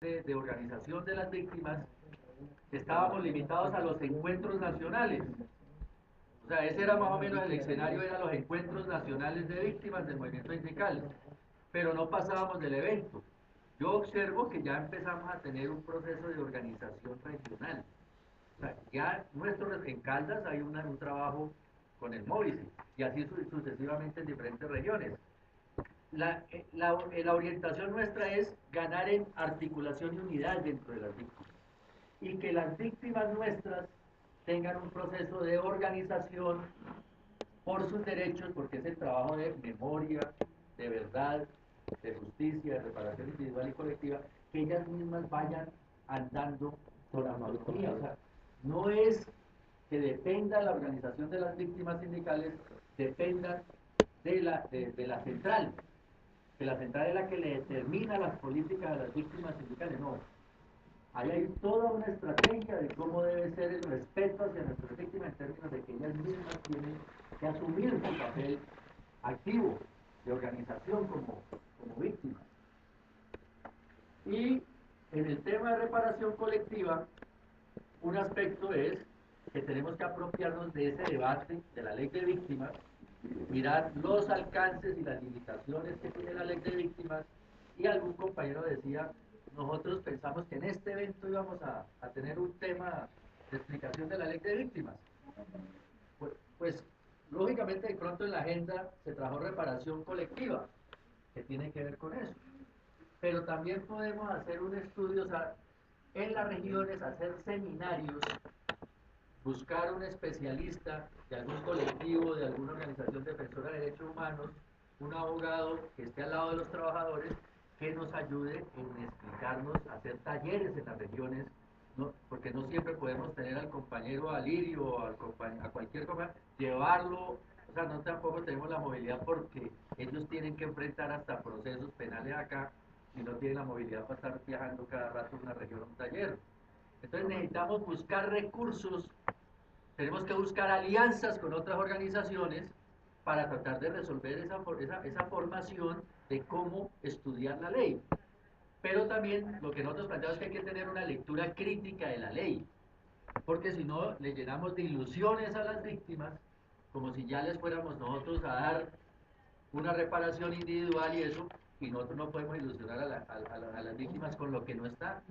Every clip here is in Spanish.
de organización de las víctimas, estábamos limitados a los encuentros nacionales. O sea, ese era más o menos el escenario, eran los encuentros nacionales de víctimas del movimiento sindical, pero no pasábamos del evento. Yo observo que ya empezamos a tener un proceso de organización regional. O sea, ya en Caldas hay un trabajo con el Móvice y así sucesivamente en diferentes regiones. La orientación nuestra es ganar en articulación y unidad dentro de las víctimas y que las víctimas nuestras tengan un proceso de organización por sus derechos, porque es el trabajo de memoria, de verdad, de justicia, de reparación individual y colectiva, que ellas mismas vayan andando con autonomía. O sea, no es que dependa la organización de las víctimas sindicales, dependa de la central, que la central es la que le determina las políticas a las víctimas sindicales, no. Ahí hay toda una estrategia de cómo debe ser el respeto hacia nuestras víctimas en términos de que ellas mismas tienen que asumir su papel activo de organización como víctimas. Y en el tema de reparación colectiva, un aspecto es que tenemos que apropiarnos de ese debate de la ley de víctimas, mirar los alcances y las limitaciones que tiene la ley de víctimas, y algún compañero decía, nosotros pensamos que en este evento íbamos a tener un tema de explicación de la ley de víctimas. Pues lógicamente de pronto en la agenda se trajo reparación colectiva, que tiene que ver con eso. Pero también podemos hacer un estudio, o sea, en las regiones, hacer seminarios, buscar un especialista de algún colectivo, de alguna organización defensora de derechos humanos, un abogado que esté al lado de los trabajadores, que nos ayude en explicarnos, hacer talleres en las regiones, ¿no? Porque no siempre podemos tener al compañero Alirio o a cualquier compañero, llevarlo, o sea, no tampoco tenemos la movilidad porque ellos tienen que enfrentar hasta procesos penales acá y no tienen la movilidad para estar viajando cada rato a una región a un taller. Entonces necesitamos buscar recursos, tenemos que buscar alianzas con otras organizaciones para tratar de resolver esa formación de cómo estudiar la ley. Pero también lo que nosotros planteamos es que hay que tener una lectura crítica de la ley, porque si no le llenamos de ilusiones a las víctimas, como si ya les fuéramos nosotros a dar una reparación individual y eso, y nosotros no podemos ilusionar a las víctimas con lo que no está,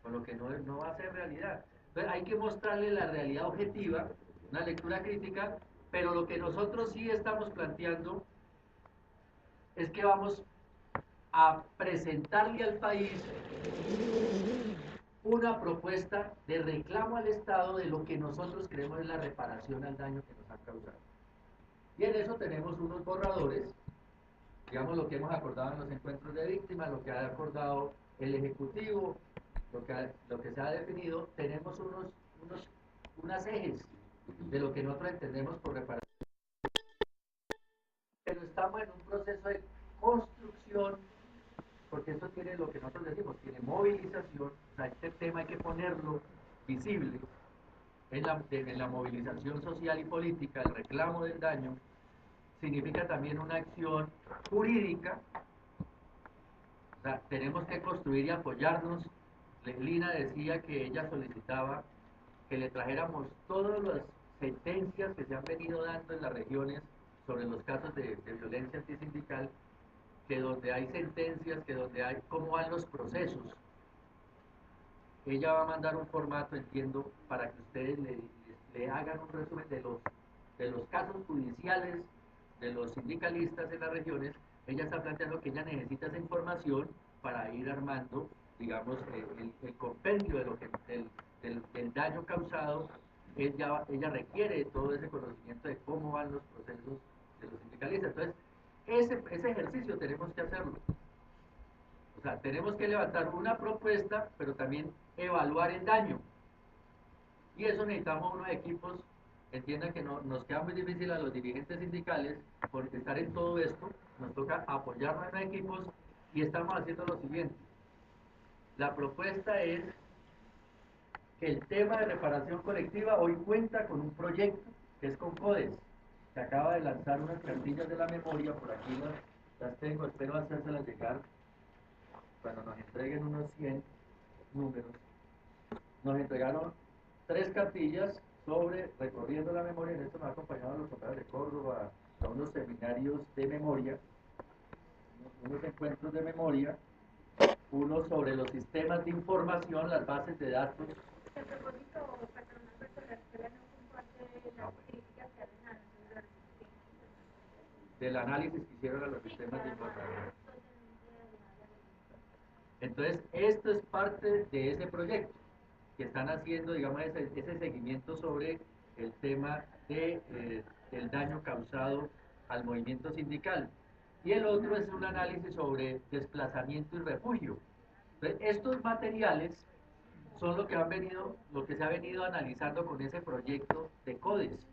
con lo que no va a ser realidad. Entonces hay que mostrarle la realidad objetiva, una lectura crítica, pero lo que nosotros sí estamos planteando es que vamos a presentarle al país una propuesta de reclamo al Estado de lo que nosotros creemos es la reparación al daño que nos han causado. Y en eso tenemos unos borradores, digamos lo que hemos acordado en los encuentros de víctimas, lo que ha acordado el Ejecutivo, lo que se ha definido, tenemos unas ejes de lo que nosotros entendemos por reparación. Pero estamos en un proceso de construcción, porque esto tiene lo que nosotros decimos, tiene movilización, o sea, este tema hay que ponerlo visible en la movilización social y política, el reclamo del daño, significa también una acción jurídica. O sea, tenemos que construir y apoyarnos. Lina decía que ella solicitaba que le trajéramos todas las sentencias que se han venido dando en las regiones sobre los casos de violencia antisindical, que donde hay sentencias, que donde hay cómo van los procesos. Ella va a mandar un formato, entiendo, para que ustedes le hagan un resumen de los casos judiciales de los sindicalistas en las regiones. Ella está planteando que ella necesita esa información para ir armando, digamos, el compendio de lo que, del daño causado. Ella requiere todo ese conocimiento de cómo van los procesos de los sindicalistas. Entonces, ese ejercicio tenemos que hacerlo. O sea, tenemos que levantar una propuesta, pero también evaluar el daño. Y eso necesitamos unos equipos, entiendan que no, nos queda muy difícil a los dirigentes sindicales, porque estar en todo esto, nos toca apoyarnos en equipos y estamos haciendo lo siguiente. La propuesta es que el tema de reparación colectiva hoy cuenta con un proyecto que es con CODES, que acaba de lanzar unas cartillas de la memoria, por aquí las tengo, espero hacérselas llegar cuando nos entreguen unos 100. números. Nos entregaron 3 cartillas sobre recorriendo la memoria. En esto nos ha acompañado a los compañeros de Córdoba a unos seminarios de memoria, unos encuentros de memoria, uno sobre los sistemas de información, las bases de datos. El propósito, patronal, Alberto, la escuela no comparte las críticas que hacen a los del análisis que hicieron a los sistemas de información. Entonces, esto es parte de ese proyecto que están haciendo, digamos, ese seguimiento sobre el tema del daño causado al movimiento sindical. Y el otro es un análisis sobre desplazamiento y refugio. Entonces, estos materiales son lo que se ha venido analizando con ese proyecto de CODES,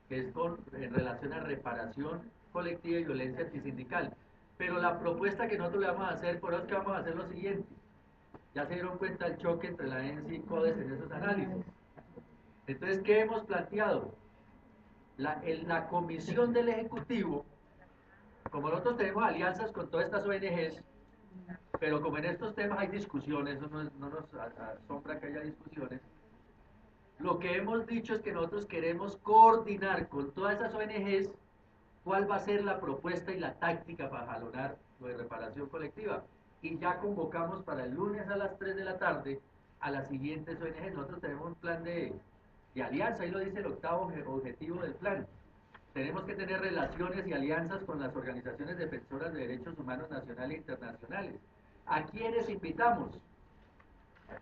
que es en relación a reparación colectiva y violencia antisindical. Pero la propuesta que nosotros le vamos a hacer, por eso es que vamos a hacer lo siguiente. Ya se dieron cuenta el choque entre la ENSI y CODES en esos análisis. Entonces, ¿qué hemos planteado? La comisión del Ejecutivo, como nosotros tenemos alianzas con todas estas ONGs, pero como en estos temas hay discusiones, no nos asombra que haya discusiones, lo que hemos dicho es que nosotros queremos coordinar con todas esas ONGs cuál va a ser la propuesta y la táctica para jalonar lo de reparación colectiva. Y ya convocamos para el lunes a las 3 de la tarde a las siguientes ONG. Nosotros tenemos un plan de alianza, ahí lo dice el octavo objetivo del plan. Tenemos que tener relaciones y alianzas con las organizaciones defensoras de derechos humanos nacionales e internacionales. ¿A quiénes invitamos?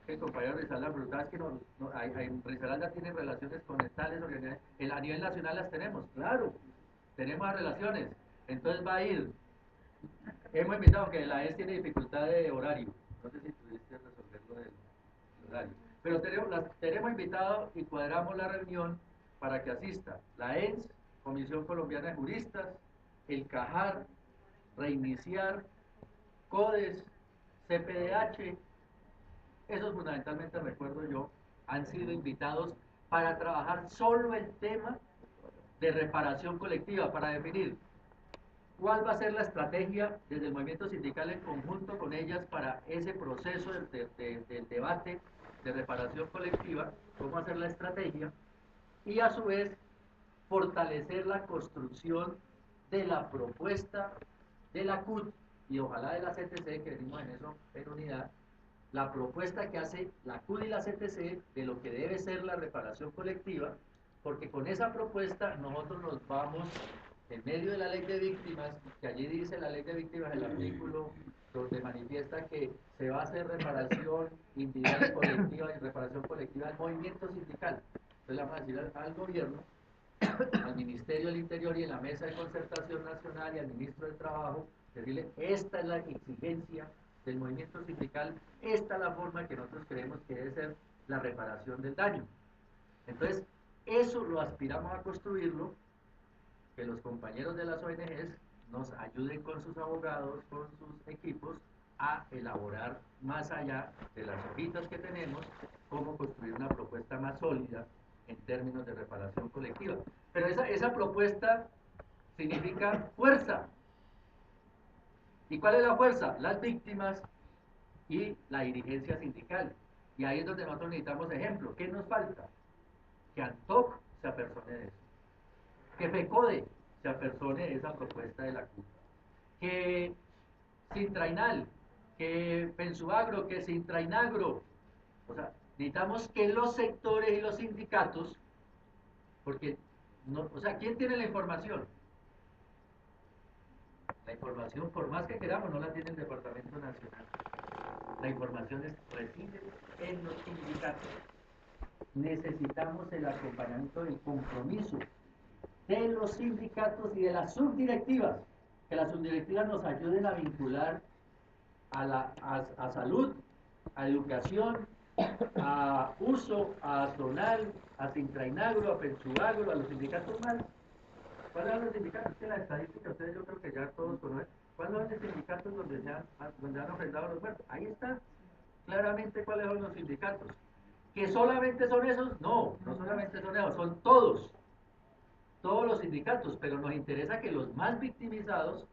El compañero Rizalda Brutal, que Rizalda tiene relaciones con tales organizaciones. A nivel nacional las tenemos, claro, tenemos relaciones. Entonces va a ir. Hemos invitado, que la ES tiene dificultad de horario. No sé si pudiste resolverlo del horario. Pero tenemos invitado y cuadramos la reunión para que asista la ENS, Comisión Colombiana de Juristas, el CAJAR, Reiniciar, CODES, CPDH. Esos fundamentalmente, recuerdo yo, han sido invitados para trabajar solo el tema de reparación colectiva, para definir cuál va a ser la estrategia desde el movimiento sindical en conjunto con ellas para ese proceso del debate de reparación colectiva, cómo hacer la estrategia y a su vez fortalecer la construcción de la propuesta de la CUT y ojalá de la CTC, que venimos en eso en unidad, la propuesta que hace la CUT y la CTC de lo que debe ser la reparación colectiva, porque con esa propuesta nosotros nos vamos en medio de la ley de víctimas, que allí dice la ley de víctimas, el artículo donde manifiesta que se va a hacer reparación individual y colectiva y reparación colectiva al movimiento sindical. Entonces le vamos a decir al gobierno, al Ministerio del Interior y en la Mesa de Concertación Nacional y al Ministro del Trabajo, decirle, esta es la exigencia del movimiento sindical, esta es la forma que nosotros creemos que debe ser la reparación del daño. Entonces, eso lo aspiramos a construirlo, que los compañeros de las ONGs nos ayuden con sus abogados, con sus equipos, a elaborar más allá de las hojitas que tenemos, cómo construir una propuesta más sólida en términos de reparación colectiva. Pero esa propuesta significa fuerza. ¿Y cuál es la fuerza? Las víctimas y la dirigencia sindical. Y ahí es donde nosotros necesitamos ejemplos. ¿Qué nos falta? Que ANTOC se apersone de eso. Que FECODE se apersone de esa propuesta de la CUT. Que Sintrainal, que Pensuagro, que Sintrainagro. O sea, necesitamos que los sectores y los sindicatos, porque, no, o sea, ¿quién tiene la información? La información, por más que queramos, no la tiene el Departamento Nacional. La información reside en los sindicatos. Necesitamos el acompañamiento del compromiso de los sindicatos y de las subdirectivas, que las subdirectivas nos ayuden a vincular a salud, a educación, a uso, a zonal, a Sintrainagro, a Pensuagro, a los sindicatos más. ¿Cuáles son los sindicatos? Que la estadística ustedes yo creo que ya todos conocen. ¿Cuáles son los sindicatos donde han ofrendado los muertos? Ahí está claramente cuáles son los sindicatos. ¿Que solamente son esos? No, no solamente son esos, son todos los sindicatos, pero nos interesa que los más victimizados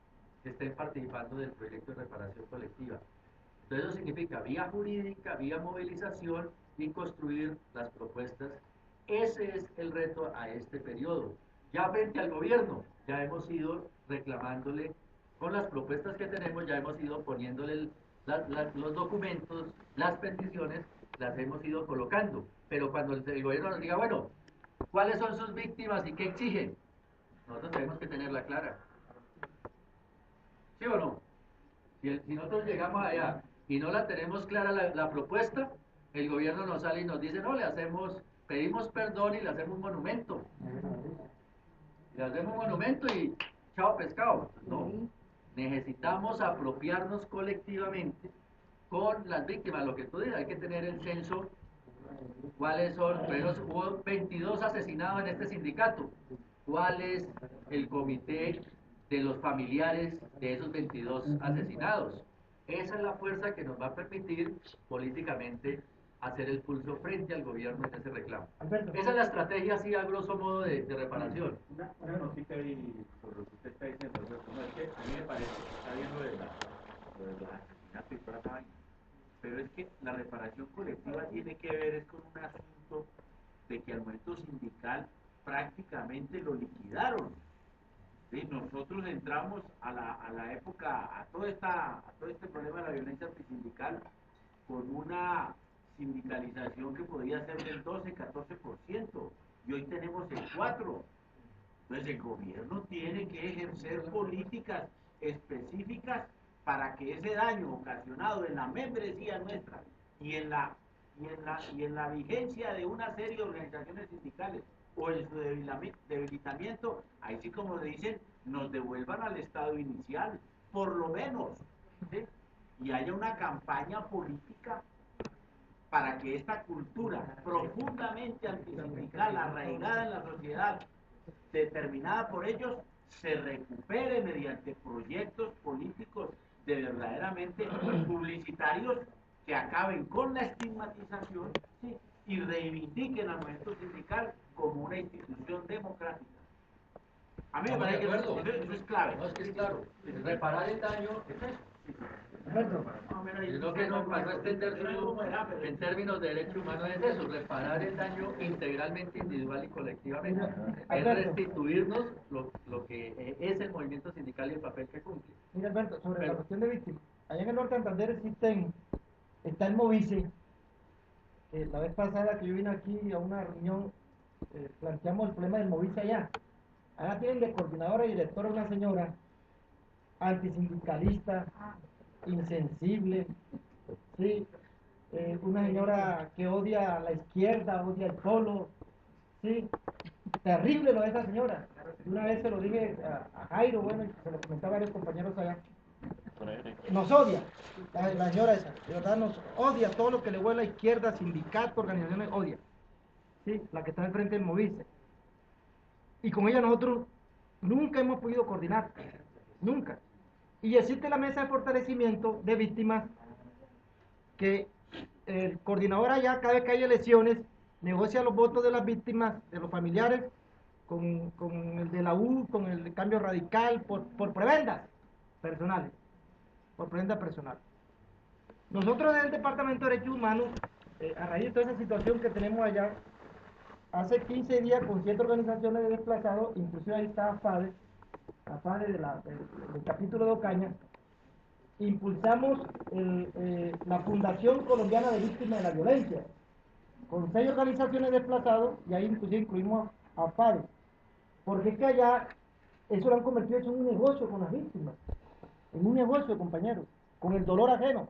estén participando del proyecto de reparación colectiva. Entonces eso significa vía jurídica, vía movilización y construir las propuestas. Ese es el reto a este periodo. Ya frente al gobierno, ya hemos ido reclamándole, con las propuestas que tenemos, ya hemos ido poniéndole los documentos, las peticiones, las hemos ido colocando. Pero cuando el gobierno nos diga, bueno, ¿cuáles son sus víctimas y qué exigen? Nosotros tenemos que tenerla clara. ¿Sí o no? Si nosotros llegamos allá y no la tenemos clara la propuesta, el gobierno nos sale y nos dice, no, pedimos perdón y le hacemos un monumento. Le hacemos un monumento y chao pescado. No, necesitamos apropiarnos colectivamente con las víctimas. Lo que tú dices, hay que tener el censo. ¿Cuáles son? Pero hubo 22 asesinados en este sindicato. ¿Cuál es el comité de los familiares de esos 22 asesinados? Esa es la fuerza que nos va a permitir políticamente hacer el pulso frente al gobierno en ese reclamo. Alberto, Esa es la estrategia, así a grosso modo, de reparación. Una notita ahí sobre lo que usted está diciendo, Alberto. No, es que a mí me parece que está bien lo de la asesinato y toda esa vaina. Pero es que la reparación colectiva tiene que ver es con un asunto de que al momento sindical prácticamente lo liquidaron. ¿Sí? Nosotros entramos a la época, a todo este problema de la violencia antisindical con una sindicalización que podía ser del 12-14%, y hoy tenemos el 4%. Entonces el gobierno tiene que ejercer políticas específicas para que ese daño ocasionado en la membresía nuestra y en la vigencia de una serie de organizaciones sindicales o en su debilitamiento, ahí sí como dicen, nos devuelvan al estado inicial, por lo menos, ¿sí? Y haya una campaña política para que esta cultura profundamente antisindical, arraigada en la sociedad, determinada por ellos, se recupere mediante proyectos políticos de verdaderamente publicitarios que acaben con la estigmatización, ¿sí? Y reivindiquen al movimiento sindical como una institución democrática. A mí me parece que eso es clave. No, es que es claro, reparar el daño es eso. Alberto, Lo que no pasó a extenderse en términos de derechos humanos es eso, reparar el daño integralmente, individual y colectivamente. Es restituirnos lo que es el movimiento sindical y el papel que cumple. mira Alberto, sobre la cuestión de víctimas. Allá en el norte de Santander está el Movice. La vez pasada que yo vine aquí a una reunión, planteamos el problema del Movice allá. Allá tienen de coordinadora y directora una señora antisindicalista, insensible, ¿sí? Una señora que odia a la izquierda, odia el polo, ¿sí? Terrible lo de esa señora. Una vez se lo dije a Jairo, bueno, y se lo comentaba a varios compañeros allá. Nos odia, la señora esa, de verdad nos odia todo lo que le huele a la izquierda, sindicatos, organizaciones, odia. ¿Sí? La que está al frente del Movice. Y con ella nosotros nunca hemos podido coordinar, nunca. Y existe la mesa de fortalecimiento de víctimas que el coordinador allá, cada vez que hay elecciones, negocia los votos de las víctimas, de los familiares, con el de la U, con el de Cambio Radical, por prebendas personales, por prebendas personales. Nosotros desde el Departamento de Derechos Humanos, a raíz de toda esa situación que tenemos allá, hace 15 días con 7 organizaciones de desplazados, inclusive ahí está AFADE del capítulo de Ocaña, impulsamos la Fundación Colombiana de Víctimas de la Violencia, con 6 organizaciones desplazados, y ahí inclusive incluimos a AFADE, porque es que allá eso lo han convertido en un negocio con las víctimas, en un negocio, compañeros, con el dolor ajeno.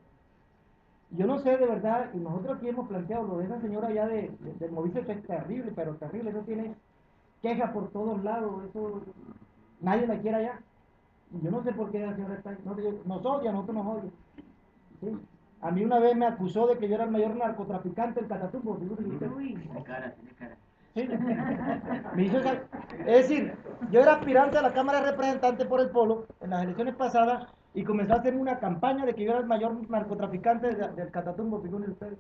Yo no sé de verdad, y nosotros aquí hemos planteado lo de esa señora allá del Movice, que es terrible, pero terrible, eso tiene quejas por todos lados, eso nadie la quiere allá. Y yo no sé por qué la señora está, nos odia, nosotros nos odia. ¿Sí? A mí una vez me acusó de que yo era el mayor narcotraficante del Catatumbo. Tiene cara. ¿Sí? Me hizo es decir, yo era aspirante a la Cámara de Representantes por el Polo en las elecciones pasadas y comenzó a hacerme una campaña de que yo era el mayor narcotraficante del Catatumbo, figúrense ustedes.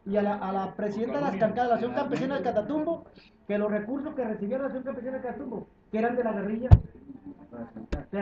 Y a la presidenta de la Acción Campesina del Catatumbo, que los recursos que recibía la Acción Campesina del Catatumbo, que eran de la guerrilla,